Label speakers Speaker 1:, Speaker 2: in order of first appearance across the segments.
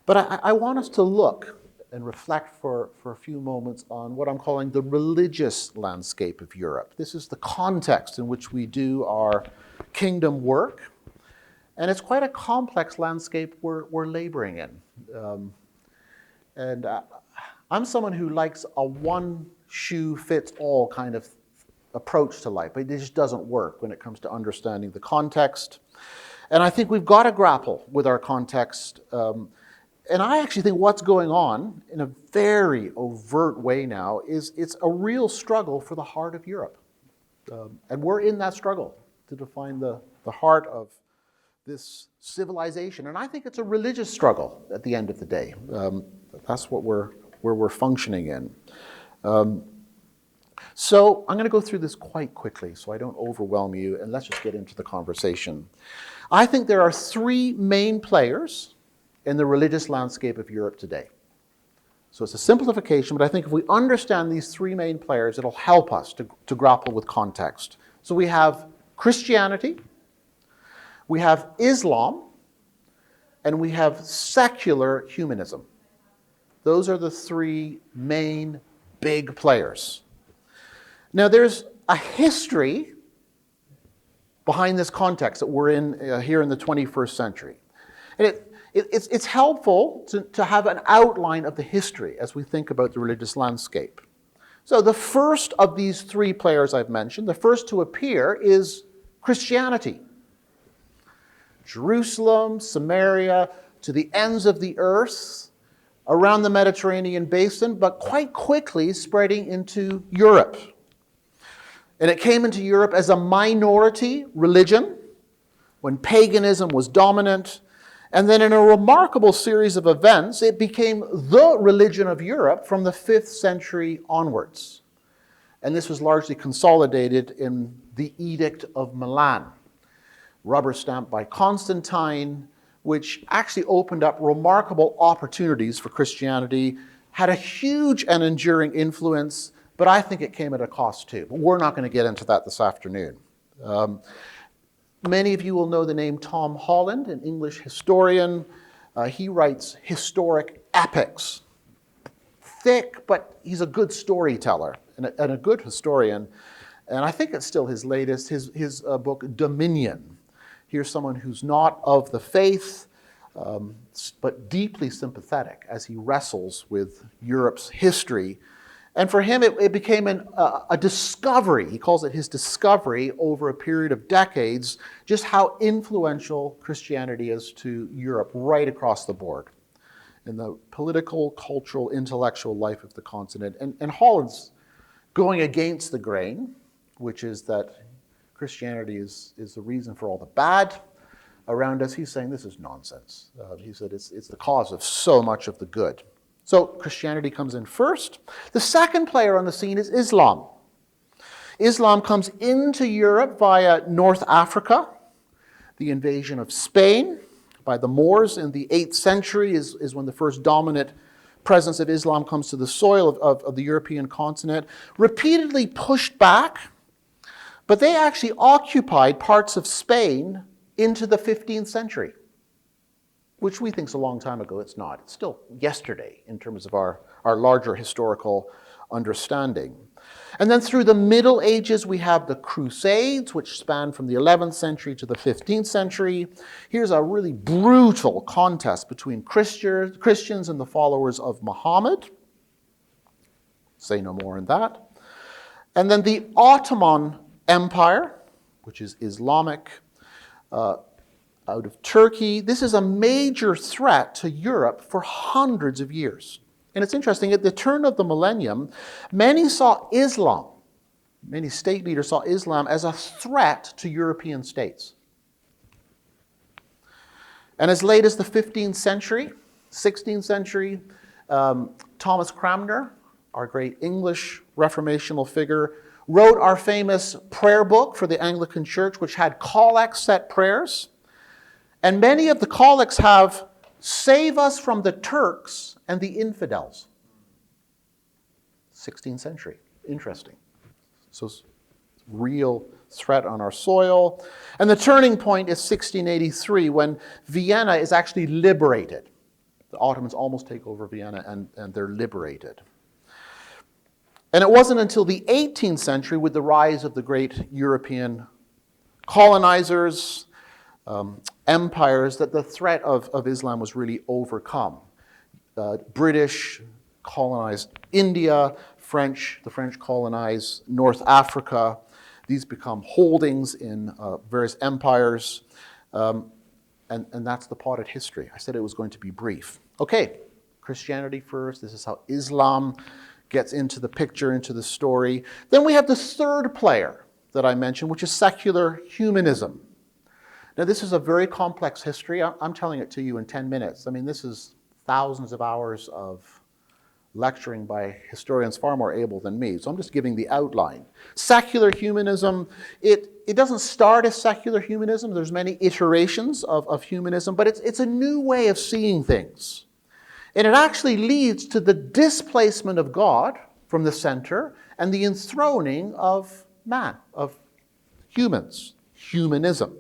Speaker 1: But I want us to look and reflect for a few moments on what I'm calling the religious landscape of Europe. This is the context in which we do our kingdom work. And it's quite a complex landscape we're laboring in. I'm someone who likes a one-shoe-fits-all kind of approach to life, but it just doesn't work when it comes to understanding the context. And I think we've got to grapple with our context. And I actually think what's going on in a very overt way now is it's a real struggle for the heart of Europe. And we're in that struggle to define the heart of this civilization. And I think it's a religious struggle at the end of the day. That's what where we're functioning in. So I'm going to go through this quite quickly so I don't overwhelm you, and let's just get into the conversation. I think there are three main players in the religious landscape of Europe today. So it's a simplification, but I think if we understand these three main players, it'll help us to grapple with context. So we have Christianity, we have Islam, and we have secular humanism. Those are the three main big players. Now there's a history behind this context that we're in here in the 21st century. And it's helpful to have an outline of the history as we think about the religious landscape. So the first of these three players I've mentioned, the first to appear is Christianity. Jerusalem, Samaria, to the ends of the earth, around the Mediterranean basin, but quite quickly spreading into Europe. And it came into Europe as a minority religion when paganism was dominant. And then in a remarkable series of events, it became the religion of Europe from the 5th century onwards. And this was largely consolidated in the Edict of Milan, rubber stamped by Constantine, which actually opened up remarkable opportunities for Christianity, had a huge and enduring influence, but I think it came at a cost too. But we're not going to get into that this afternoon. Many of you will know the name Tom Holland, an English historian. He writes historic epics. Thick, but he's a good storyteller and a good historian. And I think it's still his latest, his book, Dominion. Here's someone who's not of the faith, but deeply sympathetic as he wrestles with Europe's history. And for him, it became a discovery. He calls it his discovery over a period of decades, just how influential Christianity is to Europe right across the board in the political, cultural, intellectual life of the continent. And Holland's going against the grain, which is that Christianity is the reason for all the bad around us. He's saying this is nonsense. He said it's the cause of so much of the good. So Christianity comes in first. The second player on the scene is Islam. Islam comes into Europe via North Africa. The invasion of Spain by the Moors in the 8th century is when the first dominant presence of Islam comes to the soil of the European continent. Repeatedly pushed back, but they actually occupied parts of Spain into the 15th century. Which we think is a long time ago. It's not. It's still yesterday in terms of our larger historical understanding. And then through the Middle Ages, we have the Crusades, which span from the 11th century to the 15th century. Here's a really brutal contest between Christians and the followers of Muhammad. Say no more on that. And then the Ottoman Empire, which is Islamic, out of Turkey. This is a major threat to Europe for hundreds of years. And it's interesting, at the turn of the millennium, many state leaders saw Islam as a threat to European states. And as late as the 15th century, 16th century, Thomas Cranmer, our great English reformational figure, wrote our famous prayer book for the Anglican Church, which had collect set prayers. And many of the collects have, save us from the Turks and the infidels. 16th century. Interesting. So it's a real threat on our soil. And the turning point is 1683, when Vienna is actually liberated The Ottomans almost take over Vienna, and they're liberated. And it wasn't until the 18th century, with the rise of the great European colonizers, empires, that the threat of Islam was really overcome. British colonized India, the French colonized North Africa. These become holdings in various empires. And that's the potted history. I said it was going to be brief. Okay, Christianity first. This is how Islam gets into the picture, into the story. Then we have the third player that I mentioned, which is secular humanism. Now, this is a very complex history. I'm telling it to you in 10 minutes. I mean, this is thousands of hours of lecturing by historians far more able than me. So I'm just giving the outline. Secular humanism, it doesn't start as secular humanism. There's many iterations of humanism, but it's a new way of seeing things. And it actually leads to the displacement of God from the center and the enthroning of man, of humans, humanism.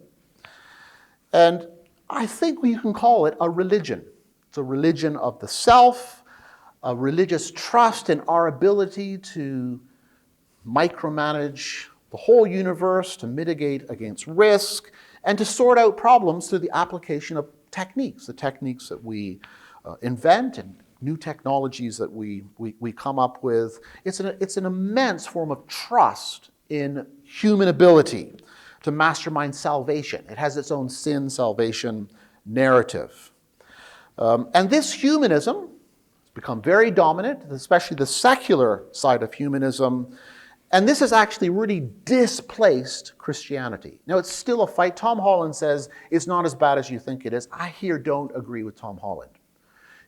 Speaker 1: And I think you can call it a religion. It's a religion of the self, a religious trust in our ability to micromanage the whole universe, to mitigate against risk, and to sort out problems through the application of techniques, the techniques that we invent and new technologies that we come up with. It's an immense form of trust in human ability to mastermind salvation. It has its own sin salvation narrative. And this humanism has become very dominant, especially the secular side of humanism. And this has actually really displaced Christianity. Now, it's still a fight. Tom Holland says it's not as bad as you think it is. I here don't agree with Tom Holland.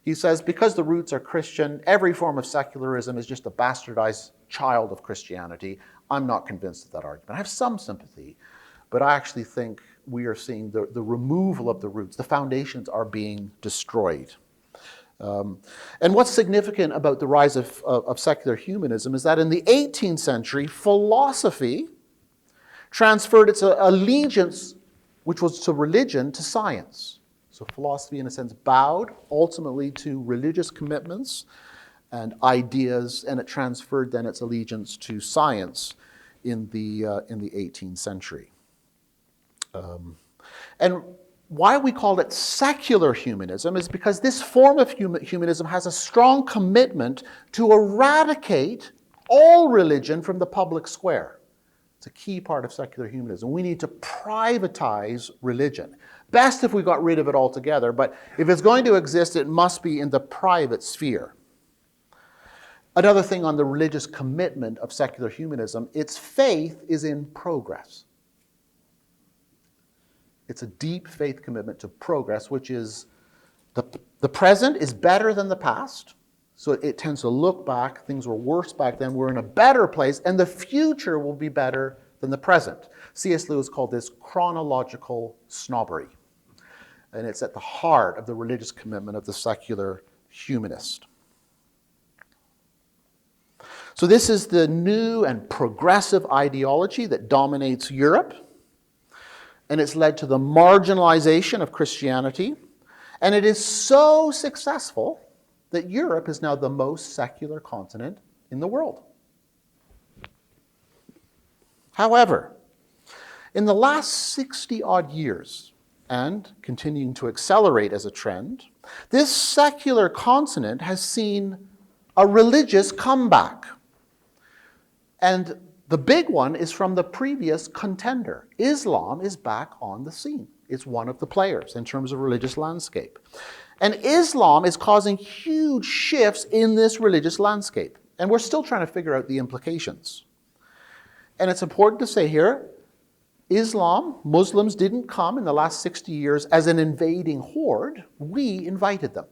Speaker 1: He says because the roots are Christian, every form of secularism is just a bastardized child of Christianity. I'm not convinced of that argument. I have some sympathy, but I actually think we are seeing the removal of the roots. The foundations are being destroyed. And what's significant about the rise of secular humanism is that in the 18th century, philosophy transferred its allegiance, which was to religion, to science. So philosophy, in a sense, bowed ultimately to religious commitments and ideas, and it transferred then its allegiance to science in the 18th century. And why we call it secular humanism is because this form of humanism has a strong commitment to eradicate all religion from the public square. It's a key part of secular humanism. We need to privatize religion. Best if we got rid of it altogether, but if it's going to exist, it must be in the private sphere. Another thing on the religious commitment of secular humanism, its faith is in progress. It's a deep faith commitment to progress, which is the present is better than the past. So it tends to look back. Things were worse back then. We're in a better place, and the future will be better than the present. C.S. Lewis called this chronological snobbery. And it's at the heart of the religious commitment of the secular humanist. So this is the new and progressive ideology that dominates Europe. And it's led to the marginalization of Christianity. And it is so successful that Europe is now the most secular continent in the world. However, in the last 60-odd years, and continuing to accelerate as a trend, this secular continent has seen a religious comeback. And the big one is from the previous contender. Islam is back on the scene. It's one of the players in terms of religious landscape. And Islam is causing huge shifts in this religious landscape. And we're still trying to figure out the implications. And it's important to say here, Islam, Muslims didn't come in the last 60 years as an invading horde. We invited them.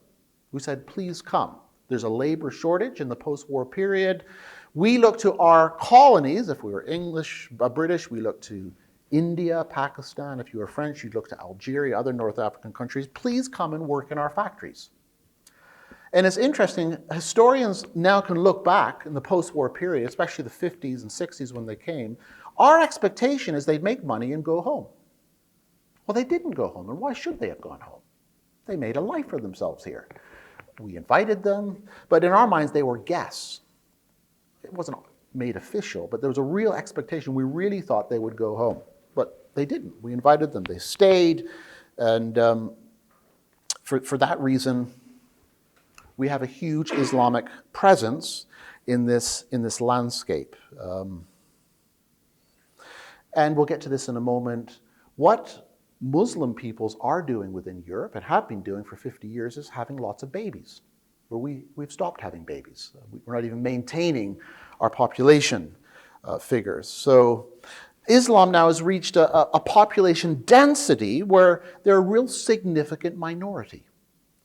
Speaker 1: We said, please come. There's a labor shortage in the post-war period. We look to our colonies. If we were English, British, we look to India, Pakistan. If you were French, you'd look to Algeria, other North African countries. Please come and work in our factories. And it's interesting, historians now can look back in the post-war period, especially the 50s and 60s when they came. Our expectation is they'd make money and go home. Well, they didn't go home, and why should they have gone home? They made a life for themselves here. We invited them, but in our minds they were guests. It wasn't made official, but there was a real expectation. We really thought they would go home, but they didn't. We invited them, they stayed, and for that reason, we have a huge Islamic presence in this landscape. And we'll get to this in a moment. What Muslim peoples are doing within Europe and have been doing for 50 years is having lots of babies, where we've stopped having babies. We're not even maintaining our population figures. So Islam now has reached a population density where they're a real significant minority.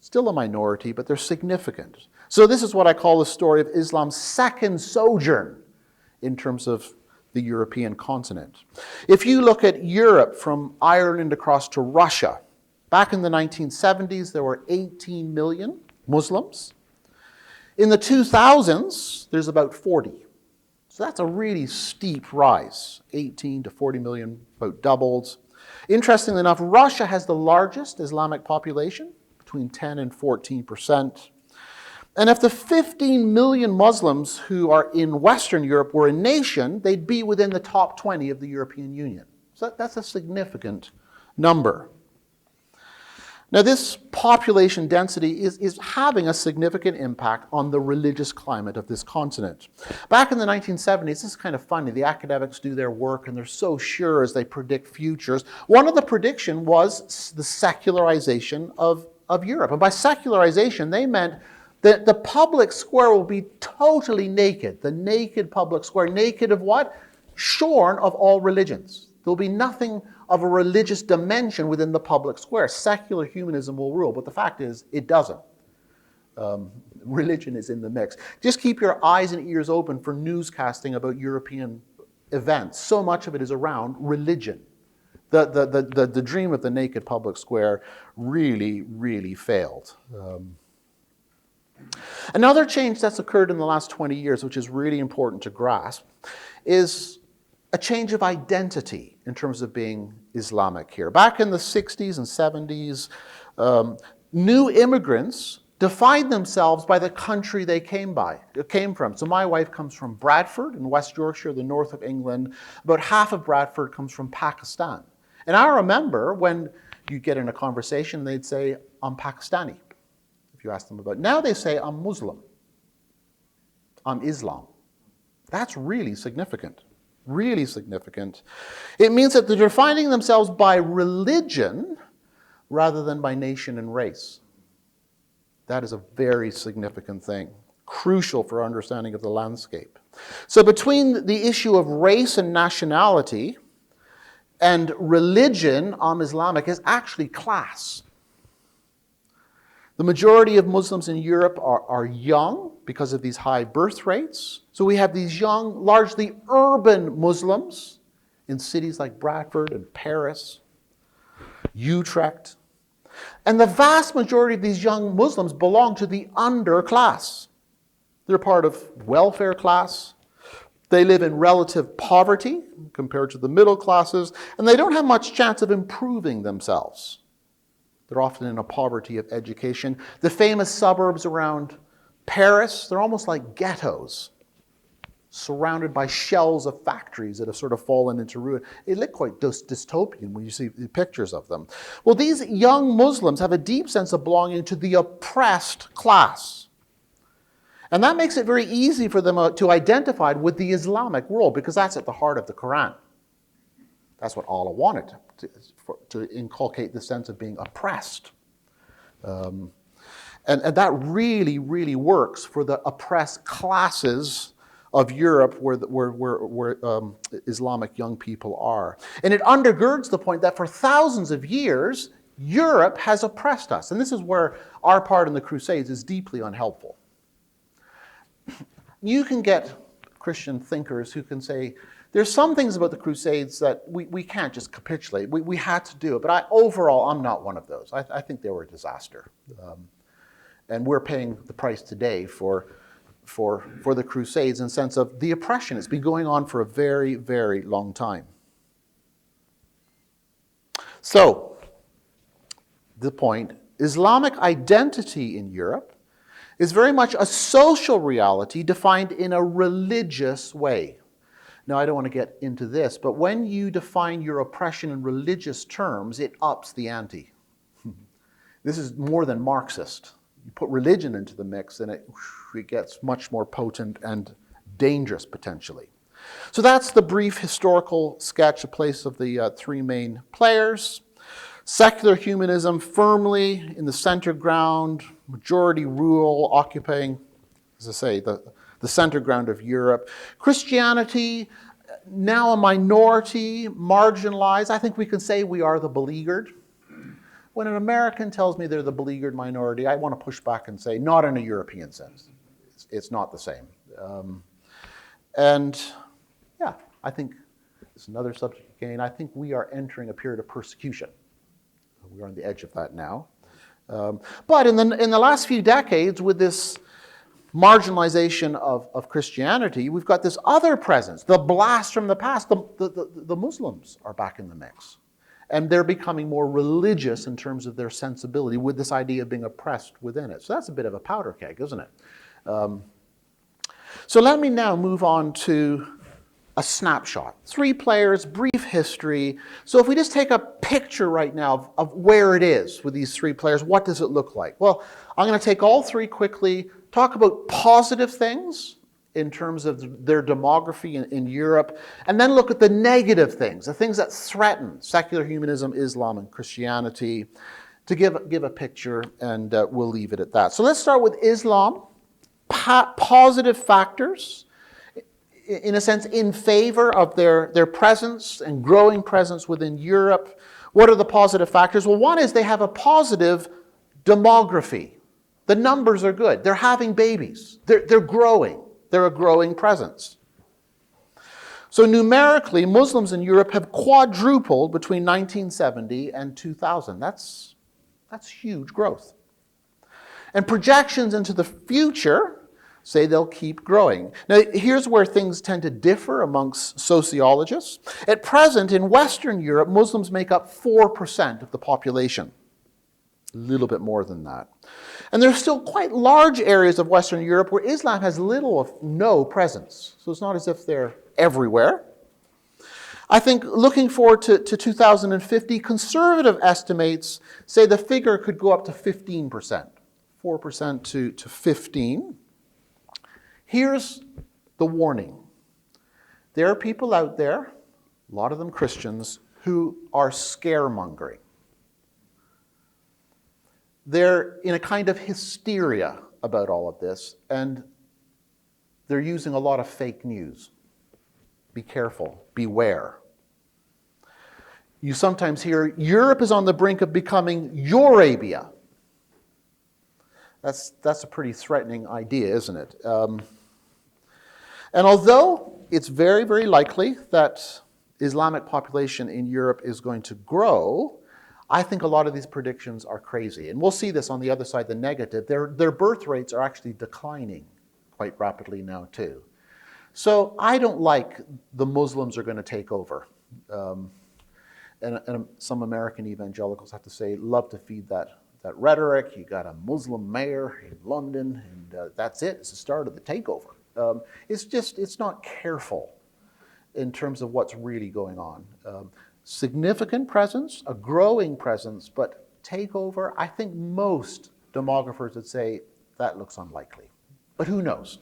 Speaker 1: Still a minority, but they're significant. So this is what I call the story of Islam's second sojourn in terms of the European continent. If you look at Europe from Ireland across to Russia, back in the 1970s, there were 18 million Muslims. In the 2000s, there's about 40. So that's a really steep rise, 18 to 40 million, about doubled. Interestingly enough, Russia has the largest Islamic population, between 10 and 14%. And if the 15 million Muslims who are in Western Europe were a nation, they'd be within the top 20 of the European Union. So that's a significant number. Now, this population density is having a significant impact on the religious climate of this continent. Back in the 1970s, this is kind of funny. The academics do their work, and they're so sure as they predict futures. One of the predictions was the secularization of Europe. And by secularization, they meant that the public square will be totally naked. The naked public square. Naked of what? Shorn of all religions. There'll be nothing of a religious dimension within the public square. Secular humanism will rule, but the fact is, it doesn't. Religion is in the mix. Just keep your eyes and ears open for newscasting about European events. So much of it is around religion. The dream of the naked public square really, really failed. Another change that's occurred in the last 20 years, which is really important to grasp, is a change of identity in terms of being Islamic here. Back in the 60s and 70s, new immigrants defined themselves by the country they came from. So my wife comes from Bradford in West Yorkshire, the north of England. About half of Bradford comes from Pakistan. And I remember when you get in a conversation, they'd say, I'm Pakistani. You ask them about. Now they say, I'm Muslim. I'm Islam. That's really significant. Really significant. It means that they're defining themselves by religion rather than by nation and race. That is a very significant thing. Crucial for our understanding of the landscape. So between the issue of race and nationality and religion, I'm Islamic, is actually class. The majority of Muslims in Europe are young because of these high birth rates. So we have these young, largely urban Muslims in cities like Bradford and Paris, Utrecht. And the vast majority of these young Muslims belong to the underclass. They're part of welfare class. They live in relative poverty compared to the middle classes, and they don't have much chance of improving themselves. They're often in a poverty of education. The famous suburbs around Paris, they're almost like ghettos, surrounded by shells of factories that have sort of fallen into ruin. They look quite dystopian when you see the pictures of them. Well, these young Muslims have a deep sense of belonging to the oppressed class. And that makes it very easy for them to identify with the Islamic world, because that's at the heart of the Quran. That's what Allah wanted, to inculcate the sense of being oppressed. And that really, really works for the oppressed classes of Europe where Islamic young people are. And it undergirds the point that for thousands of years, Europe has oppressed us. And this is where our part in the Crusades is deeply unhelpful. You can get Christian thinkers who can say, there's some things about the Crusades that we can't just capitulate. We had to do it. But overall, I'm not one of those. I think they were a disaster. And we're paying the price today for the Crusades in the sense of the oppression. It's been going on for a very, very long time. So, the point, Islamic identity in Europe is very much a social reality defined in a religious way. Now, I don't want to get into this, but when you define your oppression in religious terms, it ups the ante. This is more than Marxist. You put religion into the mix, and it gets much more potent and dangerous, potentially. So that's the brief historical sketch, the place of the three main players. Secular humanism firmly in the center ground, majority rule occupying, as I say, the center ground of Europe. Christianity, now a minority, marginalized. I think we can say we are the beleaguered. When an American tells me they're the beleaguered minority, I want to push back and say, not in a European sense. It's not the same. And yeah, I think it's another subject again. I think we are entering a period of persecution. We are on the edge of that now. But in the last few decades, with this marginalization of Christianity, we've got this other presence, the blast from the past. The Muslims are back in the mix. And they're becoming more religious in terms of their sensibility with this idea of being oppressed within it. So that's a bit of a powder keg, isn't it? So let me now move on to a snapshot. Three players, brief history. So if we just take a picture right now of where it is with these three players, what does it look like? Well, I'm going to take all three quickly, talk about positive things in terms of their demography in Europe, and then look at the negative things, the things that threaten secular humanism, Islam, and Christianity, to give a picture, and we'll leave it at that. So let's start with Islam. Positive factors, in a sense, in favor of their presence and growing presence within Europe. What are the positive factors? Well, one is they have a positive demography. The numbers are good. They're having babies. They're growing. They're a growing presence. So numerically, Muslims in Europe have quadrupled between 1970 and 2000. That's huge growth. And projections into the future say they'll keep growing. Now, here's where things tend to differ amongst sociologists. At present, in Western Europe, Muslims make up 4% of the population. A little bit more than that. And there's still quite large areas of Western Europe where Islam has little or no presence. So it's not as if they're everywhere. I think looking forward to 2050, conservative estimates say the figure could go up to 15%. 4% to 15%. Here's the warning. There are people out there, a lot of them Christians, who are scaremongering. They're in a kind of hysteria about all of this, and they're using a lot of fake news. Be careful, beware. You sometimes hear, Europe is on the brink of becoming Eurabia. That's a pretty threatening idea, isn't it? And although it's very, very likely that Islamic population in Europe is going to grow, I think a lot of these predictions are crazy. And we'll see this on the other side, the negative. Their birth rates are actually declining quite rapidly now, too. So I don't like the Muslims are going to take over. And some American evangelicals have to say, love to feed that rhetoric. You got a Muslim mayor in London, and that's it. It's the start of the takeover. It's not careful in terms of what's really going on. Significant presence, a growing presence, but takeover, I think most demographers would say that looks unlikely. But who knows?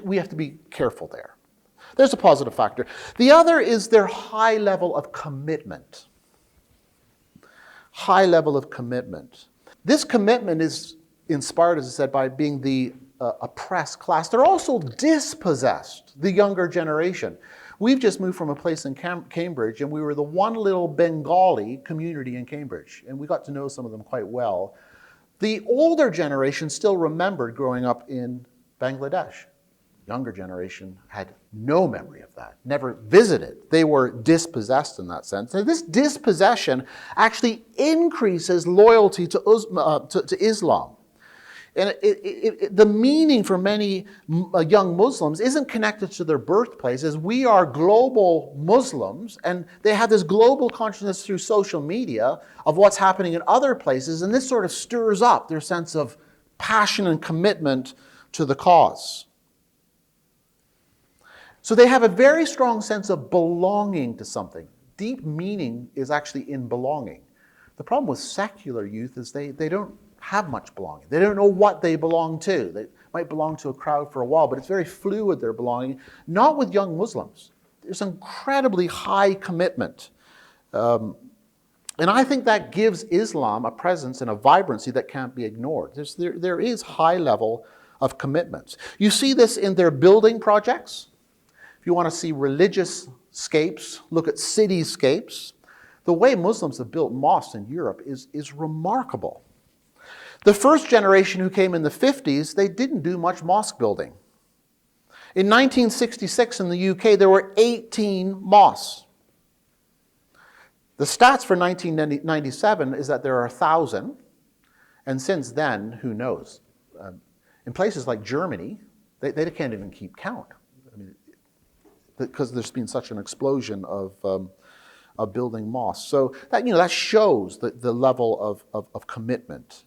Speaker 1: We have to be careful there. There's a positive factor. The other is their high level of commitment. High level of commitment. This commitment is inspired, as I said, by being the oppressed class. They're also dispossessed, the younger generation. We've just moved from a place in Cambridge, and we were the one little Bengali community in Cambridge, and we got to know some of them quite well. The older generation still remembered growing up in Bangladesh. Younger generation had no memory of that, never visited. They were dispossessed in that sense. Now, this dispossession actually increases loyalty to Islam. And the meaning for many young Muslims isn't connected to their birthplace, as we are global Muslims, and they have this global consciousness through social media of what's happening in other places, and this sort of stirs up their sense of passion and commitment to the cause. So they have a very strong sense of belonging to something. Deep meaning is actually in belonging. The problem with secular youth is they don't have much belonging. They don't know what they belong to. They might belong to a crowd for a while, but it's very fluid, their belonging. Not with young Muslims. There's incredibly high commitment. And I think that gives Islam a presence and a vibrancy that can't be ignored. There is high level of commitment. You see this in their building projects. If you want to see religious scapes, look at cityscapes. The way Muslims have built mosques in Europe is remarkable. The first generation who came in the 50s, they didn't do much mosque building. In 1966 in the UK, there were 18 mosques. The stats for 1997 is that there are 1,000, and since then, who knows? In places like Germany, they can't even keep count. I mean, because there's been such an explosion of building mosques. So that shows the level of commitment.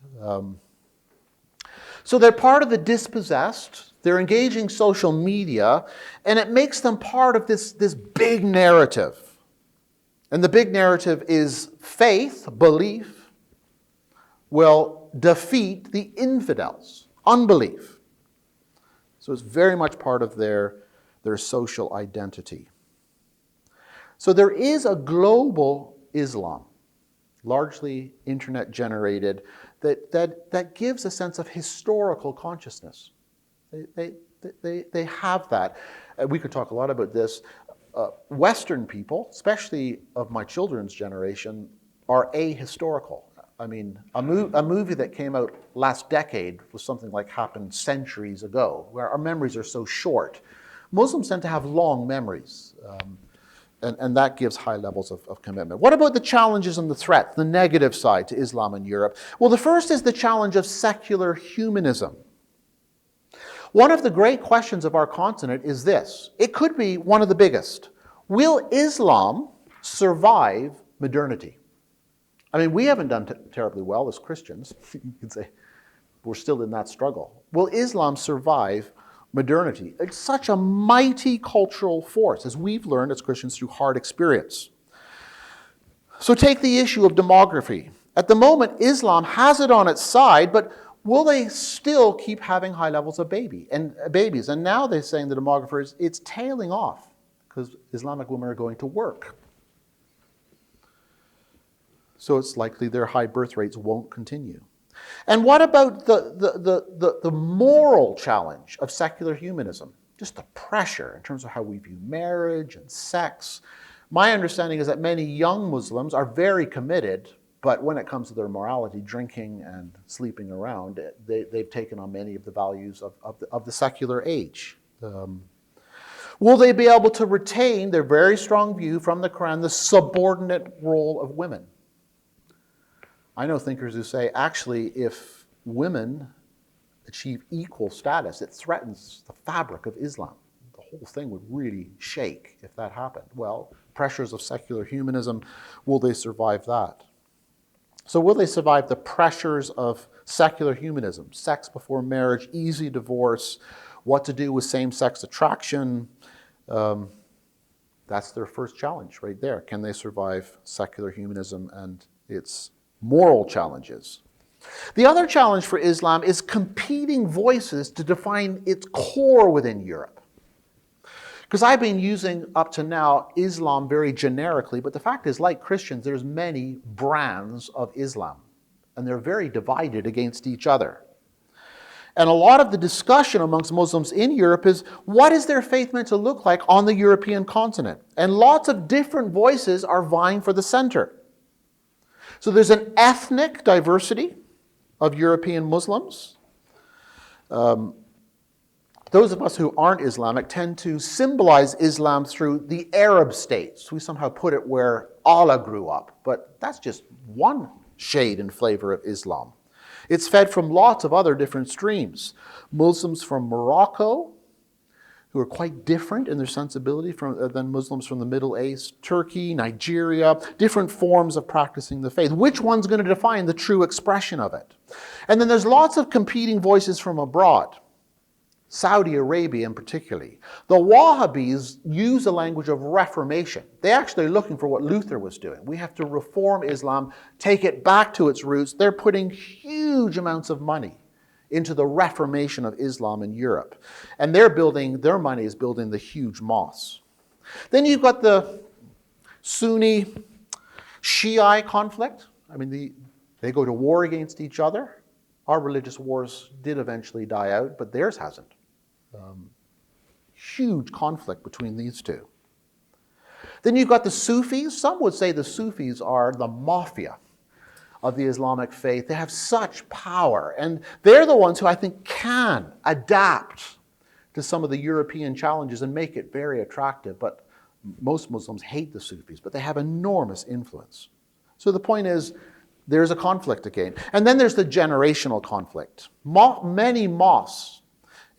Speaker 1: So they're part of the dispossessed. They're engaging social media, and it makes them part of this big narrative. And the big narrative is faith, belief, will defeat the infidels, unbelief. So it's very much part of their social identity. So there is a global Islam, largely internet generated, that gives a sense of historical consciousness. They have that. We could talk a lot about this. Western people, especially of my children's generation, are ahistorical. I mean, a movie that came out last decade was something like happened centuries ago, where our memories are so short. Muslims tend to have long memories, and that gives high levels of commitment. What about the challenges and the threats, the negative side to Islam in Europe? Well, the first is the challenge of secular humanism. One of the great questions of our continent is this. It could be one of the biggest. Will Islam survive modernity? I mean, we haven't done terribly well as Christians. You could say we're still in that struggle. Will Islam survive modernity? It's such a mighty cultural force, as we've learned as Christians through hard experience. So take the issue of demography. At the moment, Islam has it on its side, but will they still keep having high levels of babies? And now they're saying, the demographers, it's tailing off because Islamic women are going to work. So it's likely their high birth rates won't continue. And what about the moral challenge of secular humanism? Just the pressure in terms of how we view marriage and sex. My understanding is that many young Muslims are very committed, but when it comes to their morality, drinking and sleeping around, they've taken on many of the values of the secular age. Will they be able to retain their very strong view from the Quran, the subordinate role of women? I know thinkers who say, actually, if women achieve equal status, it threatens the fabric of Islam. The whole thing would really shake if that happened. Well, pressures of secular humanism, will they survive that? So will they survive the pressures of secular humanism? Sex before marriage, easy divorce, what to do with same-sex attraction. That's their first challenge right there. Can they survive secular humanism and its moral challenges? The other challenge for Islam is competing voices to define its core within Europe. Because I've been using, up to now, Islam very generically, but the fact is, like Christians, there's many brands of Islam, and they're very divided against each other. And a lot of the discussion amongst Muslims in Europe is, what is their faith meant to look like on the European continent? And lots of different voices are vying for the center. So there's an ethnic diversity of European Muslims. Those of us who aren't Islamic tend to symbolize Islam through the Arab states. We somehow put it where Allah grew up, but that's just one shade and flavor of Islam. It's fed from lots of other different streams. Muslims from Morocco, who are quite different in their sensibility than Muslims from the Middle East, Turkey, Nigeria, different forms of practicing the faith. Which one's going to define the true expression of it? And then there's lots of competing voices from abroad, Saudi Arabia in particular. The Wahhabis use the language of reformation. They actually are looking for what Luther was doing. We have to reform Islam, take it back to its roots. They're putting huge amounts of money into the reformation of Islam in Europe. And their money is building the huge mosques. Then you've got the Sunni Shiite conflict. I mean, they go to war against each other. Our religious wars did eventually die out, but theirs hasn't. Huge conflict between these two. Then you've got the Sufis. Some would say the Sufis are the mafia of the Islamic faith. They have such power, and they're the ones who I think can adapt to some of the European challenges and make it very attractive. But most Muslims hate the Sufis, but they have enormous influence. So the point is, there's a conflict again. And then there's the generational conflict. Many mosques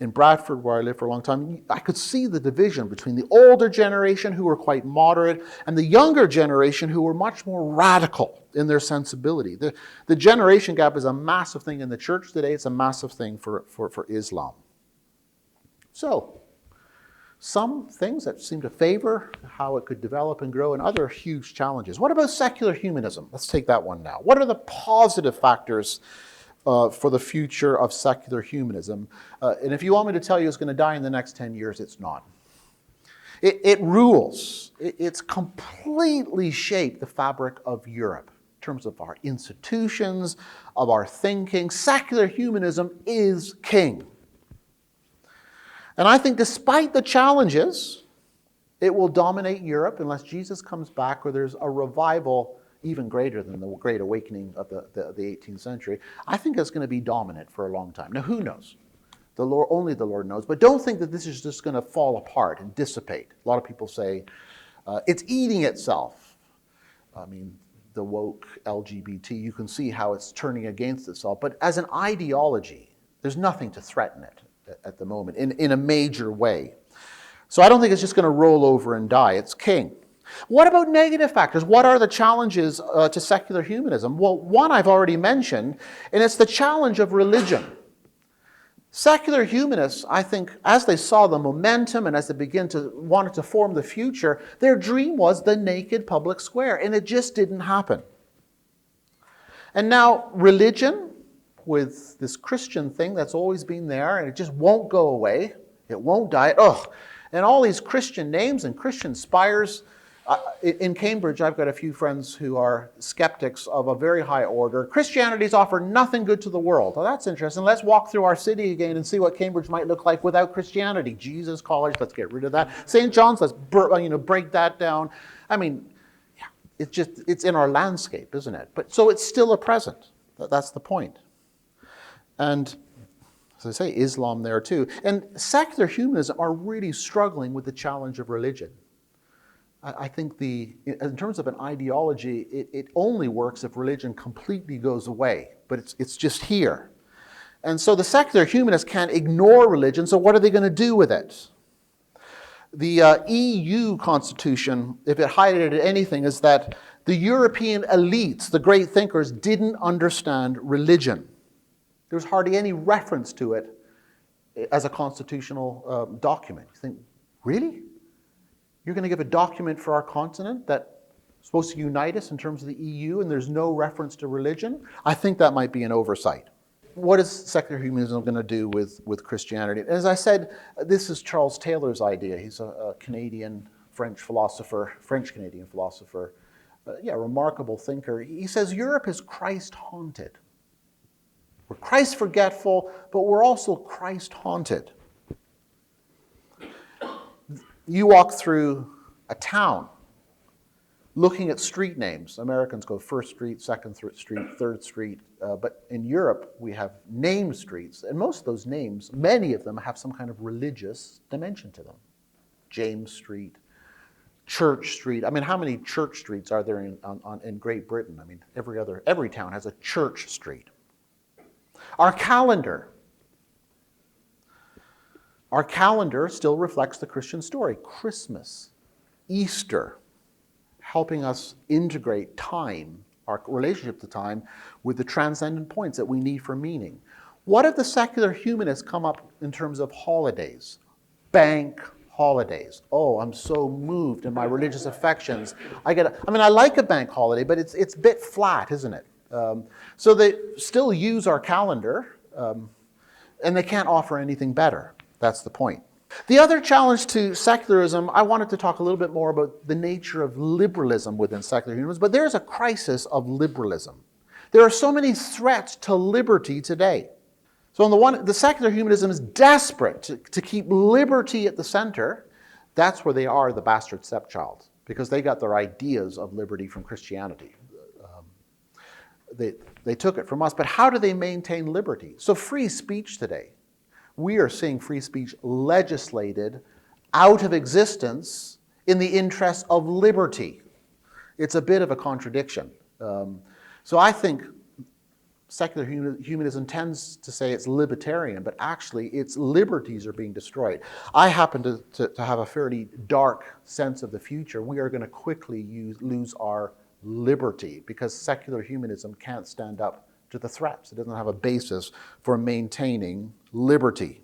Speaker 1: in Bradford, where I lived for a long time, I could see the division between the older generation, who were quite moderate, and the younger generation, who were much more radical in their sensibility. The generation gap is a massive thing in the church today. It's a massive thing for Islam. So, some things that seem to favor how it could develop and grow, and other huge challenges. What about secular humanism? Let's take that one now. What are the positive factors for the future of secular humanism? And if you want me to tell you it's going to die in the next 10 years, it's not. It rules. It's completely shaped the fabric of Europe in terms of our institutions, of our thinking. Secular humanism is king. And I think despite the challenges, it will dominate Europe unless Jesus comes back or there's a revival even greater than the Great Awakening of the 18th century. I think it's going to be dominant for a long time. Now, who knows? Only the Lord knows. But don't think that this is just going to fall apart and dissipate. A lot of people say it's eating itself. I mean, the woke LGBT, you can see how it's turning against itself. But as an ideology, there's nothing to threaten it at the moment in a major way. So I don't think it's just going to roll over and die. It's king. What about negative factors? What are the challenges to secular humanism? Well, one I've already mentioned, and it's the challenge of religion. Secular humanists, I think, as they saw the momentum and as they wanted to form the future, their dream was the naked public square, and it just didn't happen. And now religion, with this Christian thing that's always been there, and it just won't go away. It won't die. And all these Christian names and Christian spires. In Cambridge, I've got a few friends who are skeptics of a very high order. Christianity's offer nothing good to the world. Well, that's interesting. Let's walk through our city again and see what Cambridge might look like without Christianity. Jesus College, let's get rid of that. St. John's, let's break that down. I mean, yeah, it's in our landscape, isn't it? But so it's still a present. That's the point. And as I say, Islam there too. And secular humanism are really struggling with the challenge of religion. I think in terms of an ideology, it only works if religion completely goes away, but it's just here. And so the secular humanists can't ignore religion, so what are they going to do with it? The EU constitution, if it highlighted anything, is that the European elites, the great thinkers, didn't understand religion. There's hardly any reference to it as a constitutional document. You think, really? You're going to give a document for our continent that's supposed to unite us in terms of the EU, and there's no reference to religion? I think that might be an oversight. What is secular humanism going to do with Christianity? As I said, this is Charles Taylor's idea. He's a French-Canadian philosopher. Remarkable thinker. He says Europe is Christ-haunted. We're Christ-forgetful, but we're also Christ-haunted. You walk through a town looking at street names. Americans go First Street, Second Street, Third Street. But in Europe, we have named streets. And most of those names, many of them have some kind of religious dimension to them. James Street, Church Street. I mean, how many church streets are there in Great Britain? I mean, every town has a church street. Our calendar Our calendar still reflects the Christian story. Christmas, Easter, helping us integrate time, our relationship to time, with the transcendent points that we need for meaning. What if the secular humanists come up in terms of holidays? Bank holidays. Oh, I'm so moved in my religious affections. I like a bank holiday, but it's a bit flat, isn't it? So they still use our calendar, and they can't offer anything better. That's the point. The other challenge to secularism, I wanted to talk a little bit more about the nature of liberalism within secular humanism, but there's a crisis of liberalism. There are so many threats to liberty today. So on the one, the secular humanism is desperate to keep liberty at the center. That's where they are the bastard stepchild, because they got their ideas of liberty from Christianity. They took it from us, but how do they maintain liberty? So free speech today. We are seeing free speech legislated out of existence in the interest of liberty. It's a bit of a contradiction. So I think secular humanism tends to say it's libertarian, but actually its liberties are being destroyed. I happen to have a fairly dark sense of the future. We are going to quickly lose our liberty because secular humanism can't stand up to the threats. It doesn't have a basis for maintaining liberty.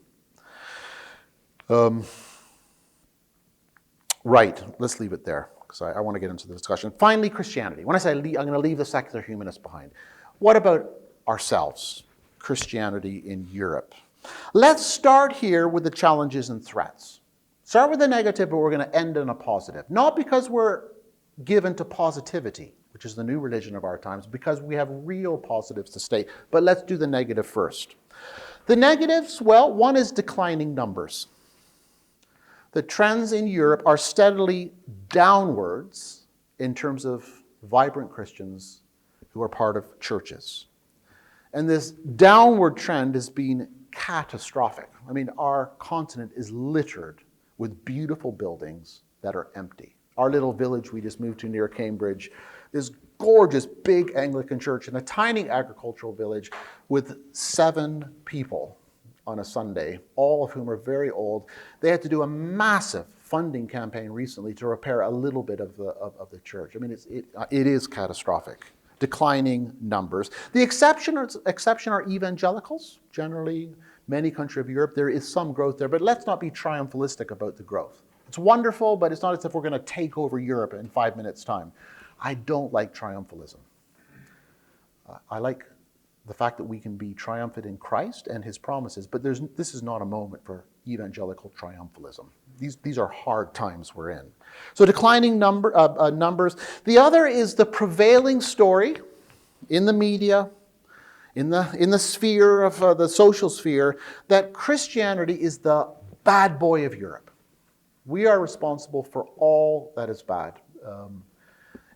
Speaker 1: Right, let's leave it there because I want to get into the discussion. Finally, Christianity. When I say I'm going to leave the secular humanists behind, what about ourselves, Christianity in Europe? Let's start here with the challenges and threats. Start with the negative, but we're going to end on a positive. Not because we're given to positivity, which is the new religion of our times, because we have real positives to state. But let's do the negative first. The negatives, well, one is declining numbers. The trends in Europe are steadily downwards in terms of vibrant Christians who are part of churches. And this downward trend has been catastrophic. I mean, our continent is littered with beautiful buildings that are empty. Our little village we just moved to near Cambridge, this gorgeous big Anglican church in a tiny agricultural village with 7 people on a Sunday, all of whom are very old. They had to do a massive funding campaign recently to repair a little bit of the church. I mean, it is catastrophic. Declining numbers. The exception are evangelicals. Generally, many countries of Europe, there is some growth there, but let's not be triumphalistic about the growth. It's wonderful, but it's not as if we're going to take over Europe in 5 minutes' time. I don't like triumphalism. I like the fact that we can be triumphant in Christ and his promises, but this is not a moment for evangelical triumphalism. These are hard times we're in. So declining numbers. The other is the prevailing story in the media, in the sphere of the social sphere, that Christianity is the bad boy of Europe. We are responsible for all that is bad.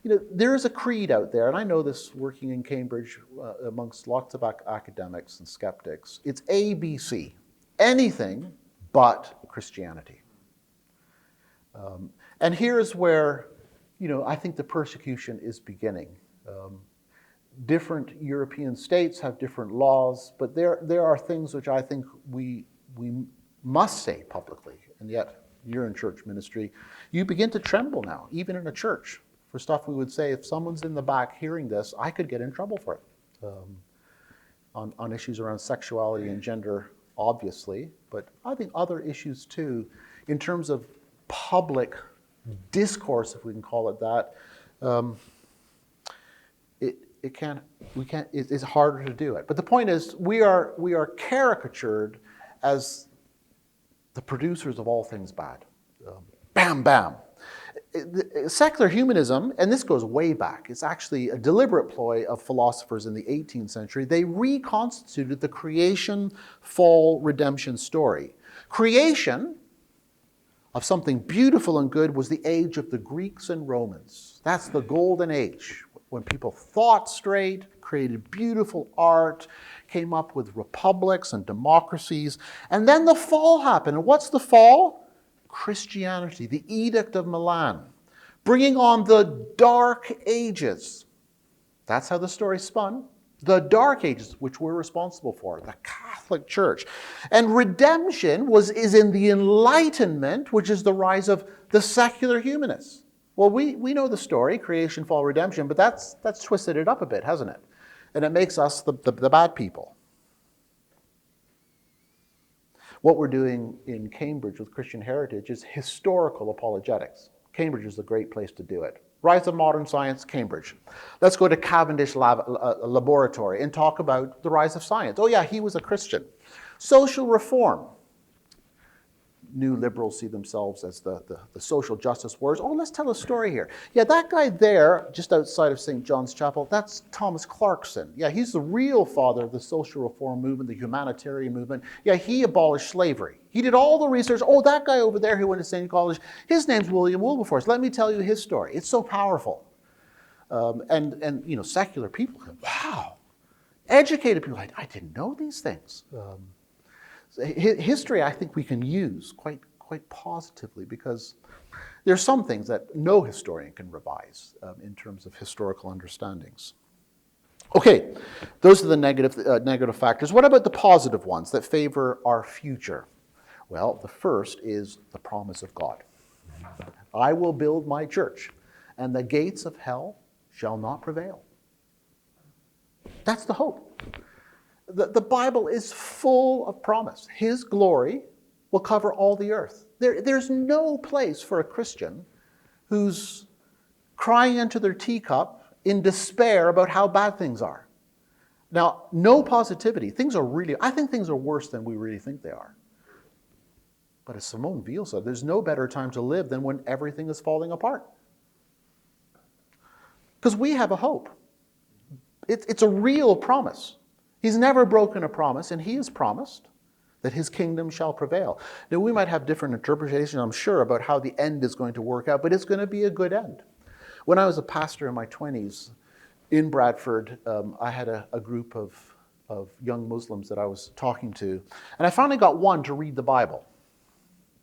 Speaker 1: There is a creed out there, and I know this working in Cambridge amongst lots of academics and skeptics. It's ABC, anything but Christianity. And here's where, I think the persecution is beginning. Different European states have different laws, but there are things which I think we must say publicly, and yet you're in church ministry. You begin to tremble now, even in a church, for stuff we would say, if someone's in the back hearing this, I could get in trouble for it. On issues around sexuality and gender, obviously, but I think other issues too, in terms of public discourse, if we can call it that, it's harder to do it. But the point is, we are caricatured as the producers of all things bad. Bam, bam. Secular humanism, and this goes way back, it's actually a deliberate ploy of philosophers in the 18th century. They reconstituted the creation, fall, redemption story. Creation of something beautiful and good was the age of the Greeks and Romans. That's the golden age, when people thought straight, created beautiful art, came up with republics and democracies. And then the fall happened. And what's the fall? Christianity, the Edict of Milan, bringing on the Dark Ages. That's how the story spun. The Dark Ages, which we're responsible for, the Catholic Church. And redemption is in the Enlightenment, which is the rise of the secular humanists. Well, we know the story, creation, fall, redemption, but that's twisted it up a bit, hasn't it? And it makes us the bad people. What we're doing in Cambridge with Christian Heritage is historical apologetics. Cambridge is a great place to do it. Rise of Modern Science, Cambridge. Let's go to Cavendish Laboratory and talk about the rise of science. Oh yeah, he was a Christian. Social reform. New liberals see themselves as the social justice warriors. Oh, let's tell a story here. Yeah, that guy there, just outside of St. John's Chapel, that's Thomas Clarkson. Yeah, he's the real father of the social reform movement, the humanitarian movement. Yeah, he abolished slavery. He did all the research. Oh, that guy over there who went to St. College, his name's William Wilberforce. Let me tell you his story. It's so powerful. And you know, secular people go, wow. Educated people, I didn't know these things. History, I think we can use quite positively, because there's some things that no historian can revise in terms of historical understandings. Okay, those are the negative factors. What about the positive ones that favor our future? Well, the first is the promise of God. I will build my church, and the gates of hell shall not prevail. That's the hope. The Bible is full of promise. His glory will cover all the earth. There's no place for a Christian who's crying into their teacup in despair about how bad things are. Now, no positivity. I think things are worse than we really think they are. But as Simone Weil said, there's no better time to live than when everything is falling apart. Because we have a hope. It's a real promise. He's never broken a promise, and he has promised that his kingdom shall prevail. Now, we might have different interpretations, I'm sure, about how the end is going to work out, but it's going to be a good end. When I was a pastor in my 20s in Bradford, I had a group of young Muslims that I was talking to, and I finally got one to read the Bible.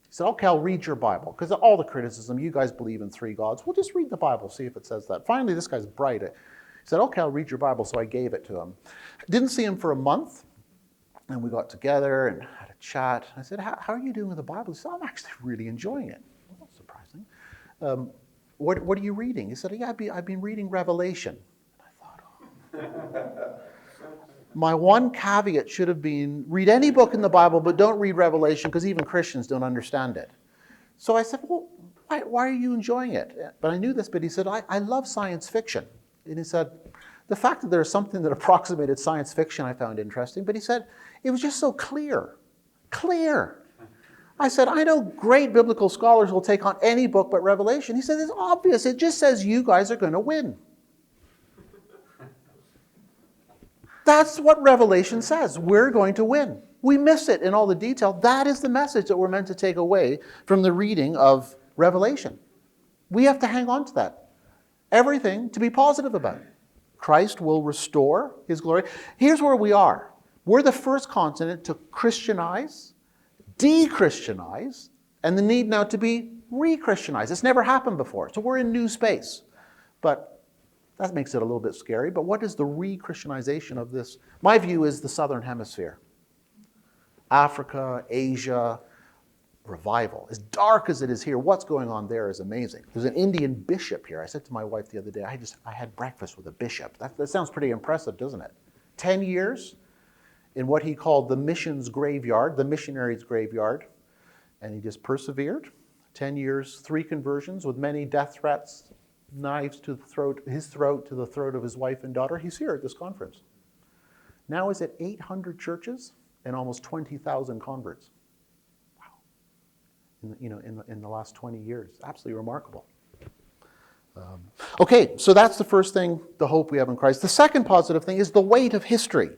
Speaker 1: He said, okay, I'll read your Bible, because all the criticism, you guys believe in three gods. Well, just read the Bible, see if it says that. Finally, this guy's bright. He said, okay, I'll read your Bible, so I gave it to him. Didn't see him for a month, and we got together and had a chat. I said, how are you doing with the Bible? He said, I'm actually really enjoying it. Well, that's surprising. What are you reading? He said, yeah, I've been reading Revelation. And I thought, oh. My one caveat should have been, read any book in the Bible, but don't read Revelation, because even Christians don't understand it. So I said, well, why are you enjoying it? But I knew this, but he said, I love science fiction. And he said, the fact that there's something that approximated science fiction I found interesting, but he said, it was just so clear. Clear. I said, I know great biblical scholars will take on any book but Revelation. He said, it's obvious. It just says you guys are going to win. That's what Revelation says. We're going to win. We miss it in all the detail. That is the message that we're meant to take away from the reading of Revelation. We have to hang on to that. Everything to be positive about. Christ will restore his glory. Here's where we are. We're the first continent to Christianize, de-Christianize, and the need now to be re-Christianized. It's never happened before. So we're in new space. But that makes it a little bit scary. But what is the re-Christianization of this? My view is the Southern Hemisphere. Africa, Asia, revival. As dark as it is here, what's going on there is amazing. There's an Indian bishop here. I said to my wife the other day, I had breakfast with a bishop. That sounds pretty impressive, doesn't it? 10 years in what he called the missions graveyard, the missionaries' graveyard, and he just persevered. 10 years, 3 conversions with many death threats, knives to the throat, his throat to the throat of his wife and daughter. He's here at this conference. Now he's at 800 churches and almost 20,000 converts. In the last 20 years. Absolutely remarkable. Okay, so that's the first thing, the hope we have in Christ. The second positive thing is the weight of history.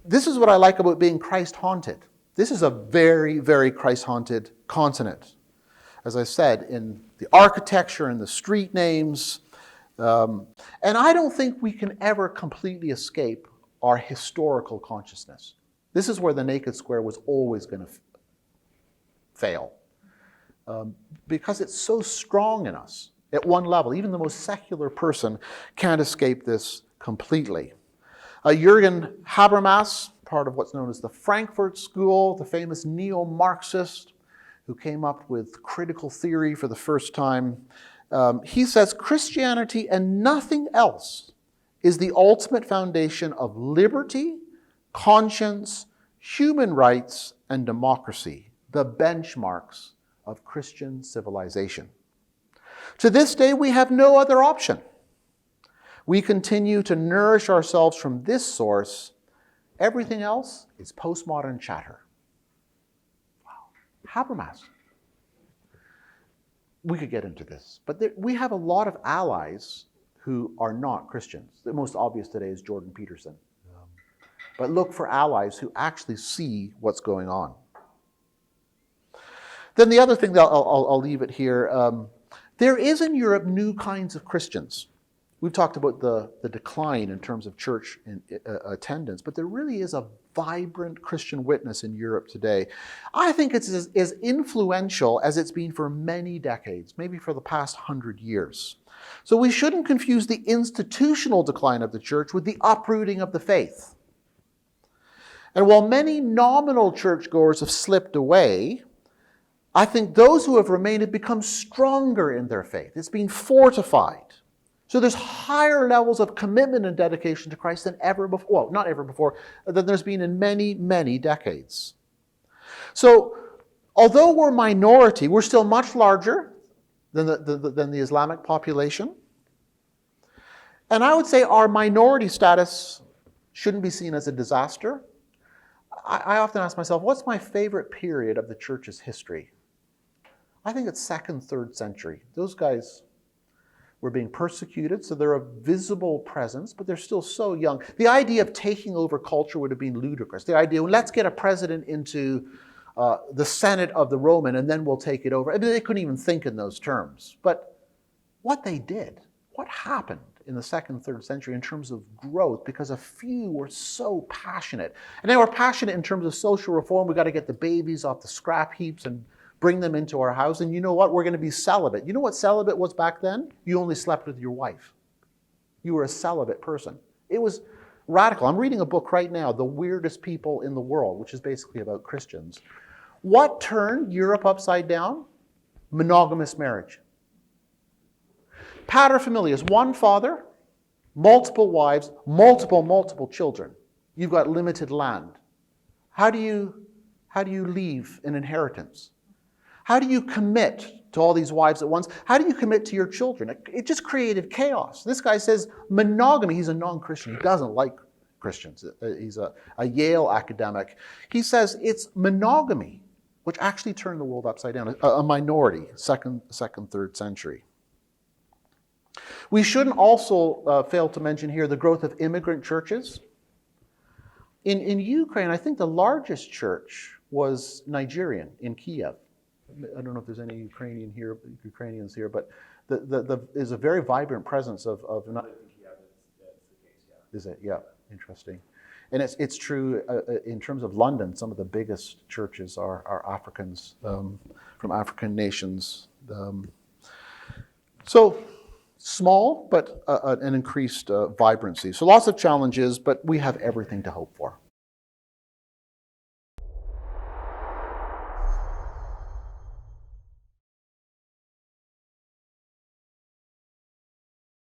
Speaker 1: This is what I like about being Christ-haunted. This is a very, very Christ-haunted continent. As I said, in the architecture and the street names. And I don't think we can ever completely escape our historical consciousness. This is where the naked square was always going to fail. Because it's so strong in us at one level. Even the most secular person can't escape this completely. Jürgen Habermas part of what's known as the Frankfurt School, the famous neo-Marxist who came up with critical theory for the first time. He says Christianity and nothing else is the ultimate foundation of liberty, conscience, human rights, and democracy, the benchmarks of Christian civilization. To this day, we have no other option. We continue to nourish ourselves from this source. Everything else is postmodern chatter. Wow. Habermas. We could get into this, but we have a lot of allies who are not Christians. The most obvious today is Jordan Peterson. But look for allies who actually see what's going on. Then the other thing that I'll leave it here, there is in Europe new kinds of Christians. We've talked about the decline in terms of church attendance, but there really is a vibrant Christian witness in Europe today. I think it's as influential as it's been for many decades, maybe for the past 100 years. So we shouldn't confuse the institutional decline of the church with the uprooting of the faith. And while many nominal churchgoers have slipped away, I think those who have remained have become stronger in their faith. It's been fortified. So there's higher levels of commitment and dedication to Christ than ever before. Well, not ever before, than there's been in many, many decades. So although we're minority, we're still much larger than the Islamic population. And I would say our minority status shouldn't be seen as a disaster. I often ask myself, what's my favorite period of the church's history? I think it's 2nd, 3rd century. Those guys were being persecuted, so they're a visible presence, but they're still so young. The idea of taking over culture would have been ludicrous. The idea, well, let's get a president into the Senate of the Roman, and then we'll take it over. I mean, they couldn't even think in those terms. But what they did, what happened in the 2nd, 3rd century in terms of growth, because a few were so passionate. And they were passionate in terms of social reform. We've got to get the babies off the scrap heaps and bring them into our house. And you know what? We're going to be celibate. You know what celibate was back then? You only slept with your wife. You were a celibate person. It was radical. I'm reading a book right now, The Weirdest People in the World, which is basically about Christians. What turned Europe upside down? Monogamous marriage. Paterfamilias, one father, multiple wives, multiple children. You've got limited land. How do you leave an inheritance? How do you commit to all these wives at once? How do you commit to your children? It just created chaos. This guy says monogamy. He's a non-Christian. He doesn't like Christians. He's a Yale academic. He says it's monogamy, which actually turned the world upside down. A minority, second, 3rd century. We shouldn't also fail to mention here the growth of immigrant churches. In Ukraine, I think the largest church was Nigerian in Kiev. I don't know if there's any Ukrainians here, but there's a very vibrant presence of
Speaker 2: I think, yeah, that's the case, yeah.
Speaker 1: Is it? Yeah, interesting. And it's true in terms of London, some of the biggest churches are Africans from African nations. So small, but an increased vibrancy. So lots of challenges, but we have everything to hope for.